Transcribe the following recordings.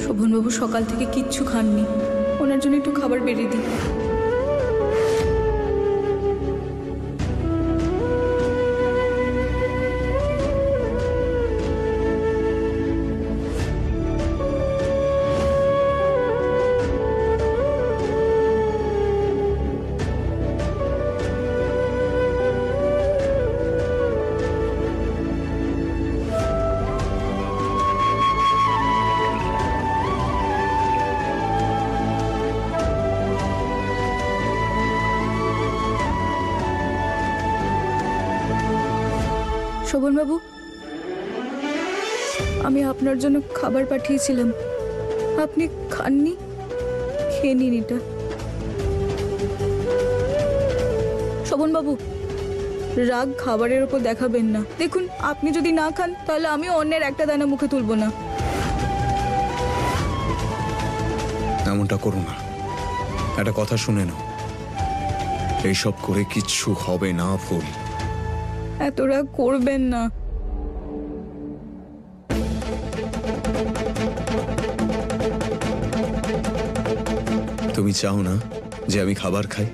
শোভনবাবু সকাল থেকে কিচ্ছু খাননি, ওনার জন্য একটু খাবার বেরিয়ে দিই। শোভনবাবু, আমি আপনার জন্য খাবার পাঠিয়েছিলাম, আপনি খাননি, খেয়ে নিন এটা। শোভনবাবু, রাগ খাবারের ওপর দেখাবেন না। দেখুন, আপনি যদি না খান তাহলে আমি অন্যের একটা দানা মুখে তুলব না। এমনটা করো না, একটা কথা শুনে নাও, এইসব করে কিচ্ছু হবে না ফুল। এত রাগ করবেন না। তুমি চাও না যে আমি খাবার খাই?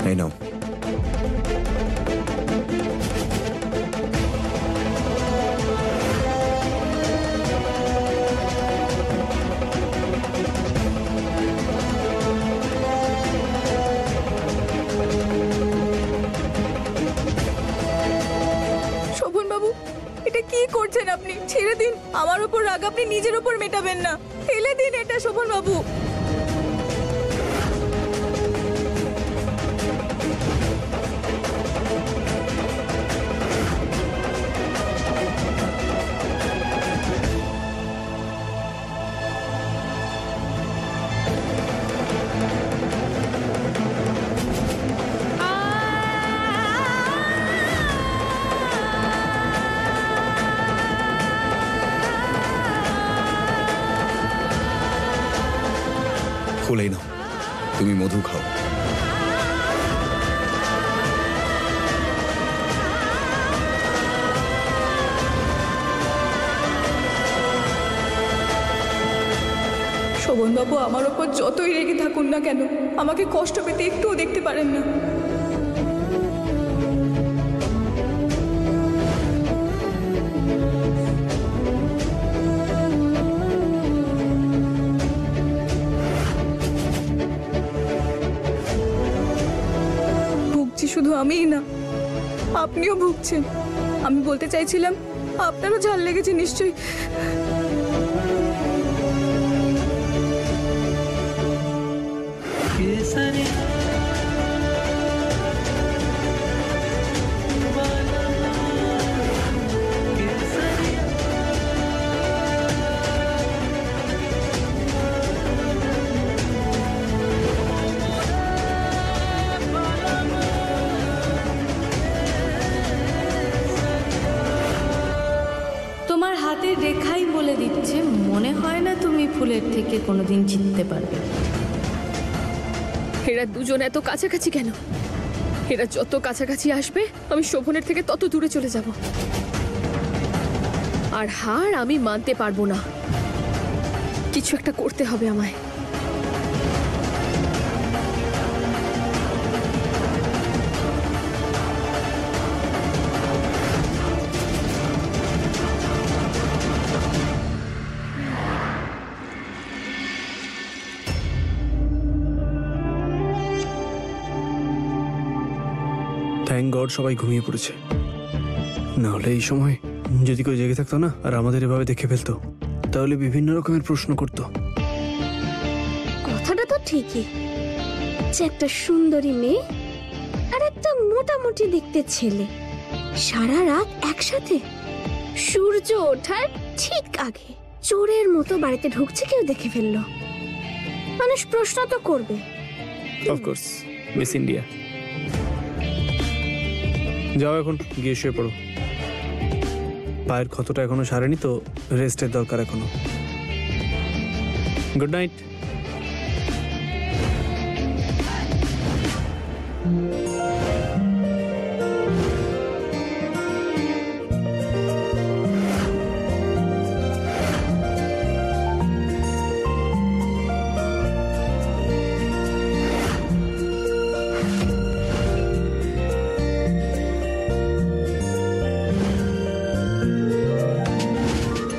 এই নাও। এটা কি করছেন আপনি? ছেড়ে দিন, আমার উপর রাগ আপনি নিজের উপর মেটাবেন না। ফেলে দিন এটা শোভনবাবু। খুলেই নাও, তুমি মধু খাও। শোভনবাবু, আমার ওপর যতই রেগে থাকুন না কেন, আমাকে কষ্ট পেতে একটুও দেখতে পারেন না। শুধু আমিই না, আপনিও ভুগছেন। আমি বলতে চাইছিলাম, আপনারও ঝাল লেগেছে নিশ্চয়ই। রেখাই বলে দিচ্ছে, মনে হয় না তুমি ফুলের থেকে কোনোদিন জিততে পারবে। এরা দুজন এত কাছাকাছি কেন? এরা যত কাছাকাছি আসবে আমি শোভনের থেকে তত দূরে চলে যাব, আর হার আমি মানতে পারবো না। কিছু একটা করতে হবে আমায়। থ্যাংক গড সবাই ঘুমিয়ে পড়েছে, নাহলে এই সময় যদি কেউ জেগে থাকতো না আর আমাদের এভাবে দেখে ফেলতো, তাহলে বিভিন্ন রকমের প্রশ্ন করতো। কথাটা তো ঠিকই, যে একটা সুন্দরী মেয়ে আর একটা মোটামুটি দেখতে ছেলে সারা রাত একসাথে, সূর্য ওঠার ঠিক আগে চোরের মতো বাড়িতে ঢুকছে, কেউ দেখে ফেললো, মানুষ প্রশ্ন তো করবে। Of course, miss India. যাও, এখন গিয়ে শুয়ে পড়ো। পায়ের ক্ষতটা এখনো সারেনি তো, রেস্টের দরকার এখনো। Good night.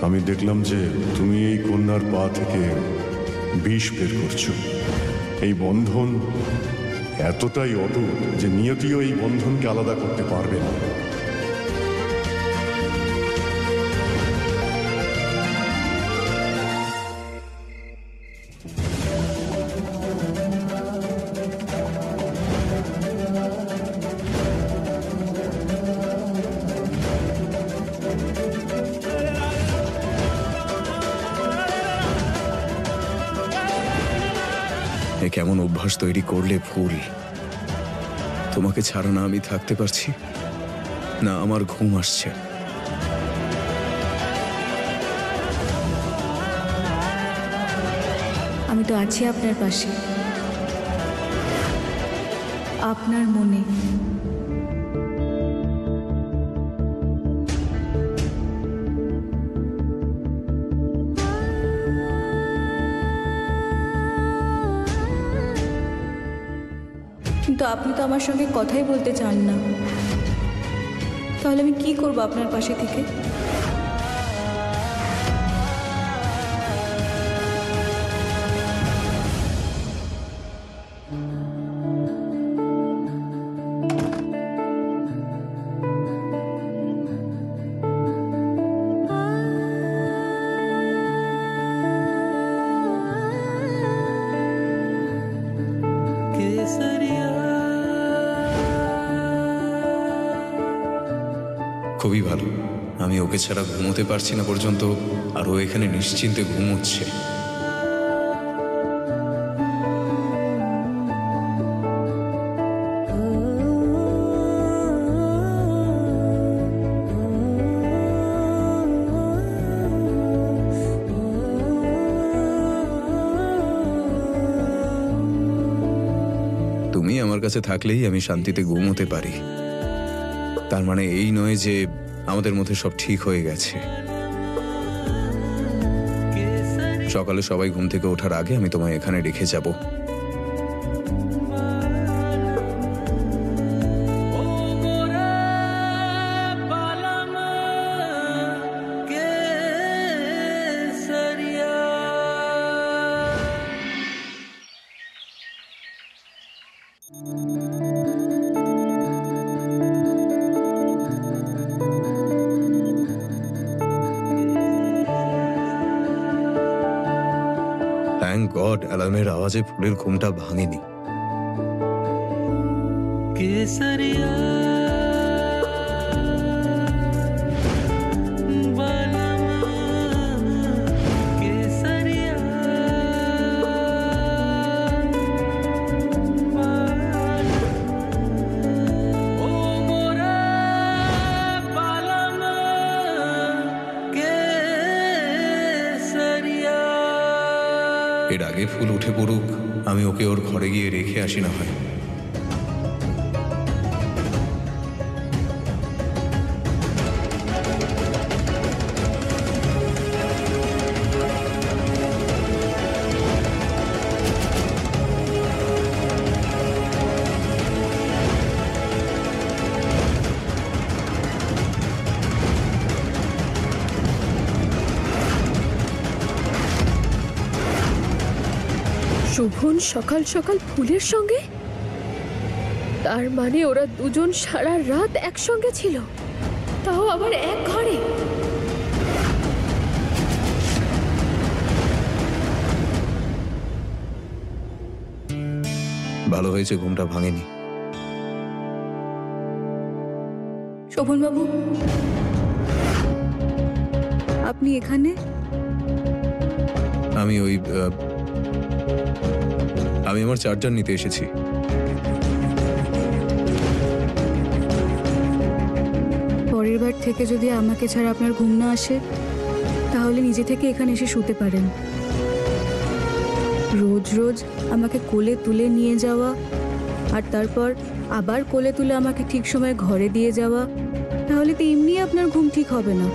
আমি দেখলাম যে তুমি এই কন্যার পা থেকে বিষ বের করছো। এই বন্ধন এতটাই অটুট যে নিয়তিও এই বন্ধনকে আলাদা করতে পারবে না। এ কেমন অভ্যাস তৈরি করলে ফুল? তোমাকে ছাড়া না আমি থাকতে পারছি না, আমার ঘুম আসছে। আমি তো আছি আপনার পাশে, আপনার মনে। কিন্তু আপনি তো আমার সঙ্গে কথাই বলতে চান না, তাহলে আমি কি করব আপনার পাশে থেকে? খুবই ভালো। আমি ওকে ছাড়া ঘুমোতে পারছি না পর্যন্ত, আর ও এখানে নিশ্চিন্তে ঘুমোচ্ছে। তুমি আমার কাছে থাকলেই আমি শান্তিতে ঘুমোতে পারি। তার মানে এই নয় যে আমাদের মধ্যে সব ঠিক হয়ে গেছে। সকালে সবাই ঘুম থেকে ওঠার আগে আমি তোমায় এখানে রেখে যাব। থ্যাংক গড অ্যালার্মের আওয়াজে ফুলের ঘুমটা ভাঙেনি। এর আগে ফুল উঠে পড়ুক, আমি ওকে ওর ঘরে গিয়ে রেখে আসি না হয়। শোভন সকাল সকাল ফুলের সঙ্গে? তার মানে ওরা দুজন সারা রাত একসঙ্গে ছিল, তাও আবার এক ঘরে। ভালো হয়েছে ঘুমটা ভাঙেনি। শোভনবাবু, আপনি এখানে? আমি আমার চার্জার নিতে এসেছি। পরের বার থেকে যদি আমাকে ছাড়া আপনার ঘুম না আসে, তাহলে নিজে থেকে এখানে এসে শুতে পারেন। রোজ রোজ আমাকে কোলে তুলে নিয়ে যাওয়া আর তারপর আবার কোলে তুলে আমাকে ঠিক সময় ঘরে দিয়ে যাওয়া, তাহলে তো এমনি আপনার ঘুম ঠিক হবে না।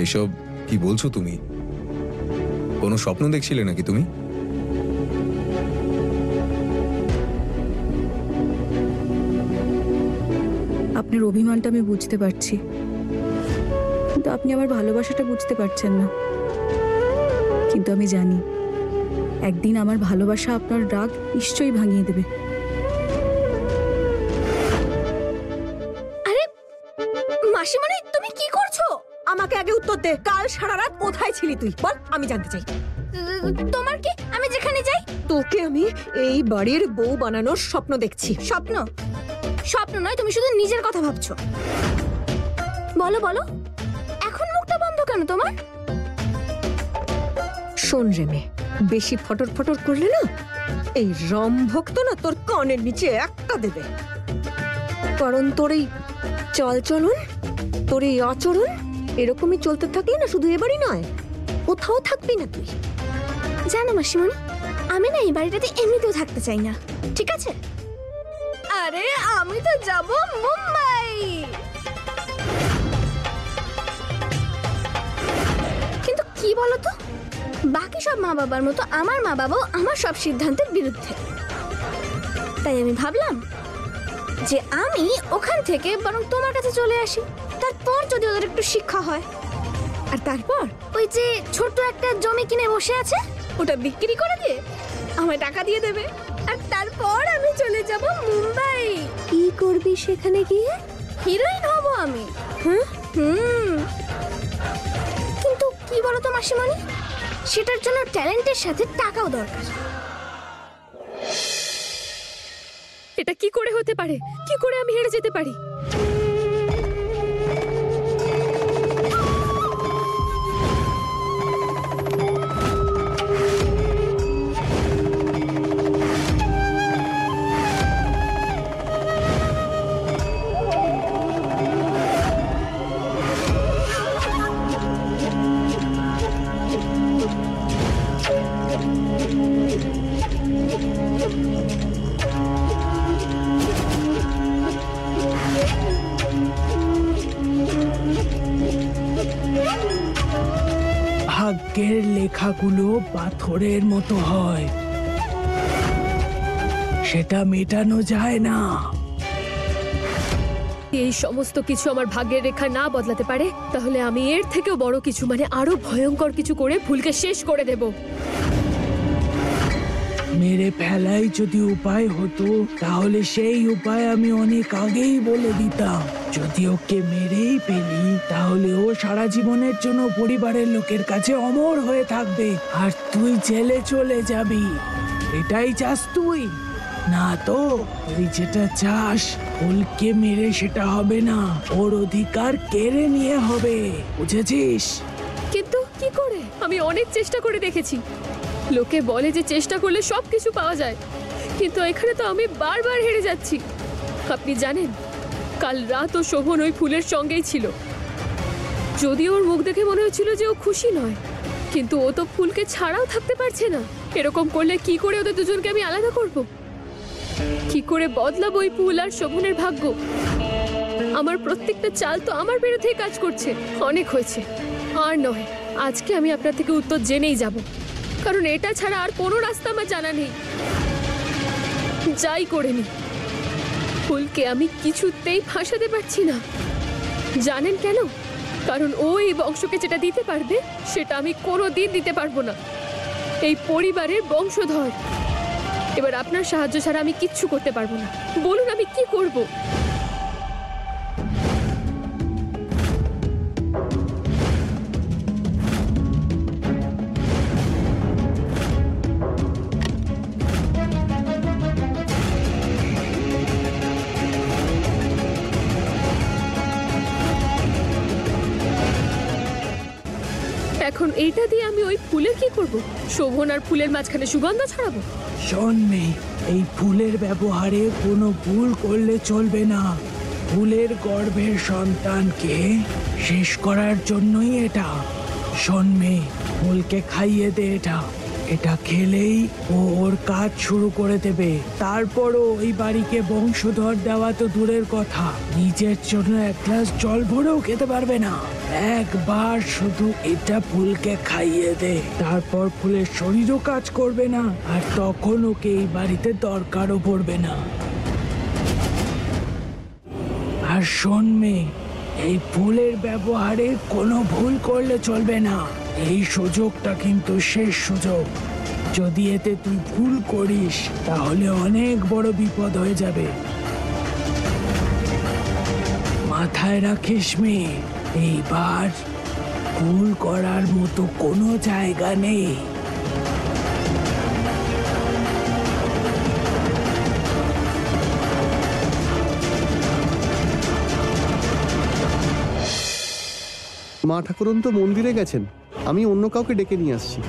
এসব কি বলছো তুমি? কোনো স্বপ্ন দেখছিলে নাকি তুমি? আপনার অভিমানটা আমি বুঝতে পারছি, কিন্তু আপনি আমার ভালোবাসাটা বুঝতে পারছেন না। কিন্তু আমি জানি একদিন আমার ভালোবাসা আপনার রাগ নিশ্চয়ই ভাঙিয়ে দেবে। আরে মাসিমণি, তুমি কি করছো? আমাকে আগে উত্তর দে, কাল সারা রাত কোথায় ছিলি তুই বল, আমি জানতে চাই। তোমার কি, আমি যেখানে যাই। তোকে আমি এই বাড়ির বউ বানানোর স্বপ্ন দেখছি। স্বপ্ন? স্বপ্ন নয়, তুমি শুধু নিজের কথা ভাবছো। বলো বলো, এখন মুখটা বন্ধ কেন তোমার? শোন রে মেয়ে, বেশি ফটর ফটর করলে না এই রম্ভক তো না তোর কানের নিচে একটা দেবে। কারণ তোর এই চালচলন, তোর এই আচরণ এরকমই চলতে থাকলে না শুধু এবারই নয়, কোথাও থাকবি না তুই। জানো মাসিমণি, আমি না এই বাড়িটাতে এমনিতেও থাকতে চাই না, ঠিক আছে? আরে আমি তো যাব মুম্বাই। কিন্তু কি বলো তো, বাকি সব মা বাবার মতো আমার মা বাবাও আমার সব সিদ্ধান্তের বিরুদ্ধে। তাই আমি ভাবলাম যে আমি ওখান থেকে বরং তোমার কাছে চলে আসি, তারপর যদি ওদের একটু শিক্ষা হয়। আর তারপর ওই যে ছোট একটা জমি কিনে বসে আছে, ওটা বিক্রি করে দিয়ে আমায় টাকা দিয়ে দেবে, আর তারপর আমি চলে যাব মুম্বাই। কি করবি সেখানে গিয়ে? হিরোইন হব আমি। কিন্তু কি বলো তো মাসিমণি, সেটার জন্য ট্যালেন্টের সাথে টাকাও দরকার। এটা কি করে হতে পারে? কি করে আমি হেরে যেতে পারি? ভাগ্যের লেখাগুলো পাথরের মতো হয়, সেটা মেটানো যায় না। এই সমস্ত কিছু আমার ভাগ্যের রেখা না বদলাতে পারে, তাহলে আমি এর থেকেও বড় কিছু, মানে আরো ভয়ঙ্কর কিছু করে ভুলকে শেষ করে দেব। মেরে ফেলাই যদি উপায় হতো, তাহলে সেই উপায় আমি অনেক আগেই বলে দিতাম। যদি ওকে মেরেই ফেলি, তাহলে ও সারা জীবনের জন্য পরিবারের লোকের কাছে অমর হয়ে থাকবে, আর তুই জেলে চলে যাবি। এটাই চাস তুই? না তো, তুই যেটা চাস, ফুলকে মেরে সেটা হবে না, ওর অধিকার কেড়ে নিয়ে হবে, বুঝেছিস? কিন্তু কি করে? আমি অনেক চেষ্টা করে দেখেছি। লোকে বলে যে চেষ্টা করলে সবকিছু পাওয়া যায়, কিন্তু এখানে তো আমি বারবার হেরে যাচ্ছি। আপনি জানেন, কাল রাত ও শোভন ওই ফুলের সঙ্গেই ছিল। যদিও ওর মুখ দেখে মনে হচ্ছিল যে ও খুশি নয়, কিন্তু ও তো ফুলকে ছাড়াও থাকতে পারছে না। এরকম করলে কি করে ওদের দুজনকে আমি আলাদা করব? কি করে বদলাবো ওই ফুল আর শোভনের ভাগ্য? আমার প্রত্যেকটা চাল তো আমার বিরুদ্ধেই কাজ করছে। অনেক হয়েছে, আর নয়। আজকে আমি আপনার থেকে উত্তর জেনেই যাব, কারণ এটা ছাড়া আর কোনো রাস্তা আমার জানা নেই। যাই করে নি, ফুলকে আমি কিছুতেই ফাঁসাতে পারছি না। জানেন কেন? কারণ ও এই বংশকে যেটা দিতে পারবে, সেটা আমি কোনোদিন দিতে পারবো না। এই পরিবারের বংশধর। এবার আপনার সাহায্য ছাড়া আমি কিচ্ছু করতে পারবো না। বলুন আমি কি করব? এখন এইটা দিয়ে আমি ওই ফুলের কি করব? শোভন আর ফুলের মাঝখানে সুগন্ধ ছড়াবো? শোন মেয়ে, এই ফুলের ব্যবহারে কোনো ভুল করলে চলবে না। ফুলের গর্ভের সন্তানকে শেষ করার জন্যই এটা। শোন মেয়ে, ফুলকে খাইয়ে দে এটা। এটা খেলেই ও ওর কাজ শুরু করে দেবে। তারপরও ওই বাড়িকে বংশধর দেওয়া তো দূরের কথা, নিজের জন্য এক গ্লাস জল ভরেও খেতে পারবে না। একবার শুধু এটা ফুলকে খাইয়ে দে, তারপর ফুলের শরীরও কাজ করবে না, আর তখন ওকে এই বাড়িতে দরকারও পড়বে না। আর আর শোন মেয়ে, এই ফুলের ব্যবহারে কোনো ভুল করলে চলবে না। এই সুযোগটা কিন্তু শেষ সুযোগ। যদি এতে তুই ভুল করিস তাহলে অনেক বড় বিপদ হয়ে যাবে। মাথায় রাখিস মেয়ে, এইবার ভুল করার মতো কোনো জায়গা নেই। মা ঠাকুরন তো মন্দিরে গেছেন, আমি অন্য কাউকে ডেকে নিয়ে আসছি।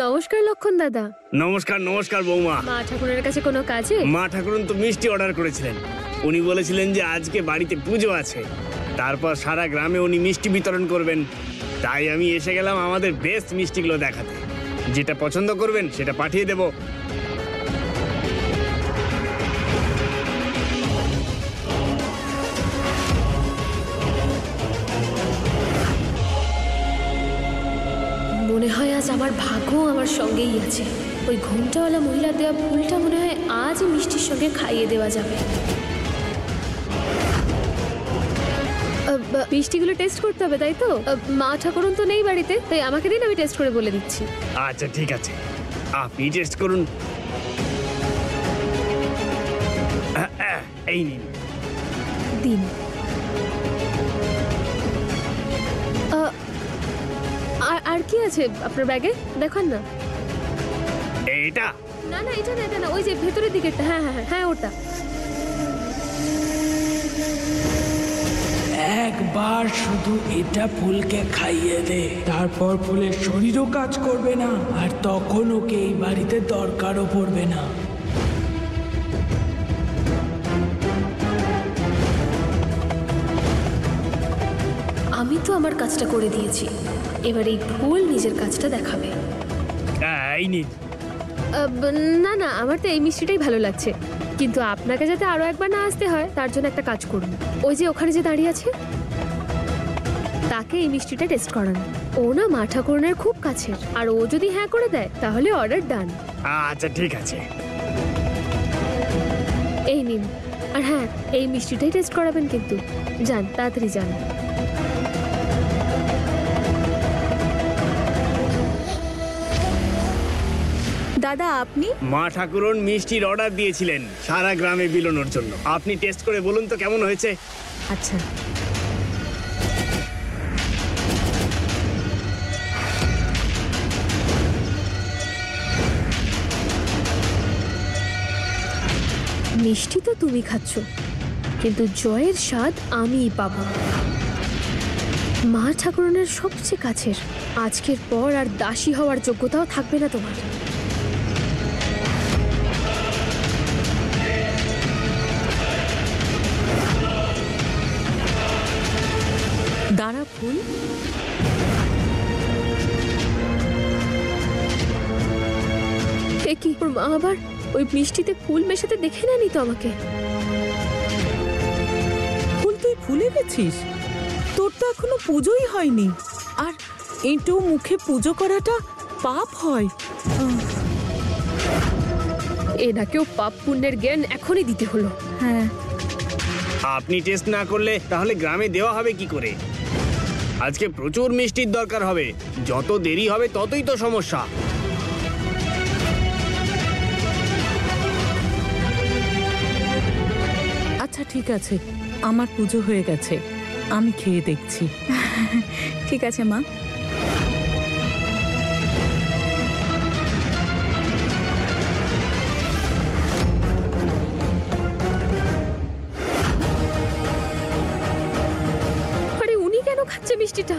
নমস্কার লক্ষণ দাদা। নমস্কার নমস্কার বৌমা। মা ঠাকুরের কাছে কোনো কাজে? মা ঠাকুরন তো মিষ্টি অর্ডার করেছিলেন। উনি বলেছিলেন যে আজকে বাড়িতে পুজো আছে, তারপর সারা গ্রামে উনি মিষ্টি বিতরণ করবেন। তাই আমি এসে গেলাম আমাদের বেস্ট মিষ্টিগুলো দেখাতে। যেটা পছন্দ করবেন সেটা পাঠিয়ে দেব। মনে হয় আজ আমার ভাগ্য আমার সঙ্গেই আছে। ওই ঘুমটাওয়ালা মহিলার দেওয়া ফুলটা মনে হয় আজই মিষ্টির সঙ্গে খাইয়ে দেওয়া যাবে। মিষ্টিগুলো টেস্ট করতে হবে, তাই তো? মা ঠাকুরন তো নেই বাড়িতে, তাই আমাকে দিন, আমি টেস্ট করে বলে দিচ্ছি। আচ্ছা ঠিক আছে, আপনি টেস্ট করুন। এই নিন। দিন। আর কি আছে আপনার ব্যাগে? দেখান না। এটা না না, এটা না, এটা না, ওই যে ভেতরের দিকেরটা। হ্যাঁ হ্যাঁ হ্যাঁ, ওটা। একবার শুধু এটা ফুলকে খাইয়ে দে, তারপর ফুলের শরীরও কাজ করবে না, আর তখন ওকে এই বাড়িতে দরকারও পড়বে না। আমি তো আমার কাজটা করে দিয়েছি, এবার এই ফুল নিজের কাজটা দেখাবে। এই নিন। না না, আমার তো এই মিষ্টিটাই ভালো লাগছে, কিন্তু আপনাকে যাতে আরো একবার না আসতে হয় তার জন্য একটা কাজ করুন। ওই যে ওখানে যে দাঁড়িয়ে আছে, তাকে এই মিষ্টিটা টেস্ট করান। ও না মা ঠাকুরনের খুব কাছের, আর ও যদি হ্যাঁ করে দেয় তাহলে অর্ডার ডান। আচ্ছা ঠিক আছে। এই নিন। আর হ্যাঁ, এই মিষ্টিটাই টেস্ট করাবেন কিন্তু। যান, তাড়াতাড়ি যান। দাদা আপনি? মা ঠাকুরন মিষ্টির অর্ডার দিয়েছিলেন সারা গ্রামে বিলোনোর জন্য। আপনি টেস্ট করে বলুন তো কেমন হয়েছে। আচ্ছা। মিষ্টি তো তুমি খাচ্ছ, কিন্তু জয়ের স্বাদ আমিই পাবো। মা ঠাকুরনের সবচেয়ে কাছের, আজকের পর আর দাসী হওয়ার যোগ্যতাও থাকবে না তোমার। দাঁড়া ফুল, কি ওর মা আবার ওই মিষ্টিতে ফুল মেশাতে দেখে নেনি তো আমাকে? ফুল তুই ভুলে গেছিস? তোর তো এখনো পুজোই হয়নি, আর এঁটো মুখে পুজো করাটা পাপ হয়। এনাকেও পাপ পুণ্যের জ্ঞান এখনই দিতে হলো। হ্যাঁ। আপনি টেস্ট না করলে তাহলে গ্রামে দেওয়া হবে কি করে? আজকে প্রচুর মিষ্টির দরকার হবে, যত দেরি হবে ততই তো সমস্যা। আচ্ছা ঠিক আছে, আমার পুজো হয়ে গেছে, আমি খেয়ে দেখছি। ঠিক আছে মা। আরে উনি কেন খাচ্ছে মিষ্টিটা?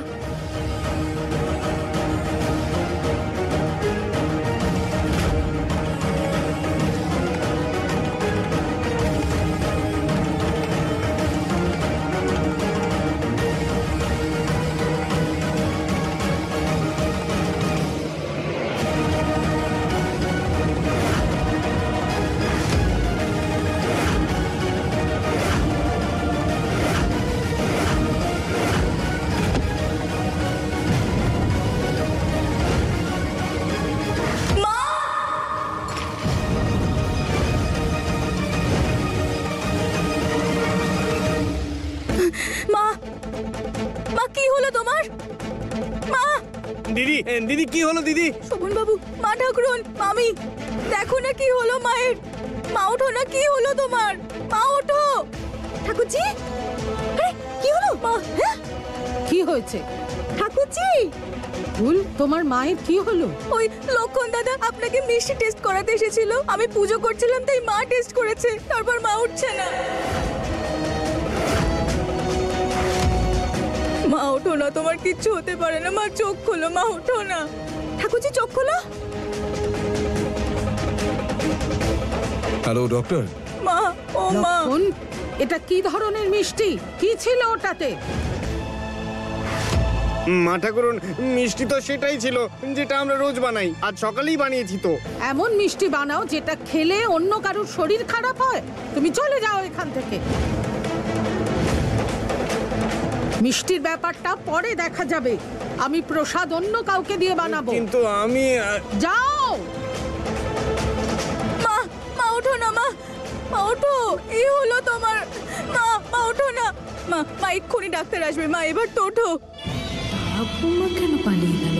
মা মা কি হলো তোমার? মা দিদি দিদি কি হলো দিদি? শোভন বাবু, মা ঠাকুরন, মামি, দেখো না কি হলো মায়ের। মা ওঠো না, কি হলো তোমার? মা ওঠো। ঠাকুরজি, আরে কি হলো মা? হ্যাঁ কি হয়েছে? ঠাকুরজি, ফুল, তোমার মায়ের কি হলো? ওই লক্ষণ দাদা আপনাকে মিষ্টি টেস্ট করাতে এসেছিল। আমি পুজো করছিলাম তাই মা টেস্ট করেছে, তারপর মা উঠছে না। মা ওঠো না, তোমার কিচ্ছু হতে পারে না। মা চোখ খোলো, মা ওঠো না। ঠাকুরজি চোখ খোলো। Hello doctor. মা, ও মা। লক্ষণ, এটা কি ধরনের মিষ্টি? কি ছিল ওটাতে? মা ঠাকুরন, মিষ্টি তো সেটাই ছিল যেটা আমরা রোজ বানাই। আজ সকালেই বানিয়েছি তো। এমন মিষ্টি বানাও যেটা খেলে অন্য কারোর শরীর খারাপ হয়? তুমি চলে যাও এখান থেকে। মিষ্টির ব্যাপারটা পরে দেখা যাবে। আমি প্রসাদ অন্য কাউকে দিয়ে বানাবো। কিন্তু আমি যাও। মা, মা ওঠো না। মা, মা ওঠো। এই হলো তোমার। মা, মা ওঠো না। মা, মা এক্ষুনি ডাক্তার আসবে। মা এবার তো ওঠো। ঠাকুমা কেন পালিয়ে গেল?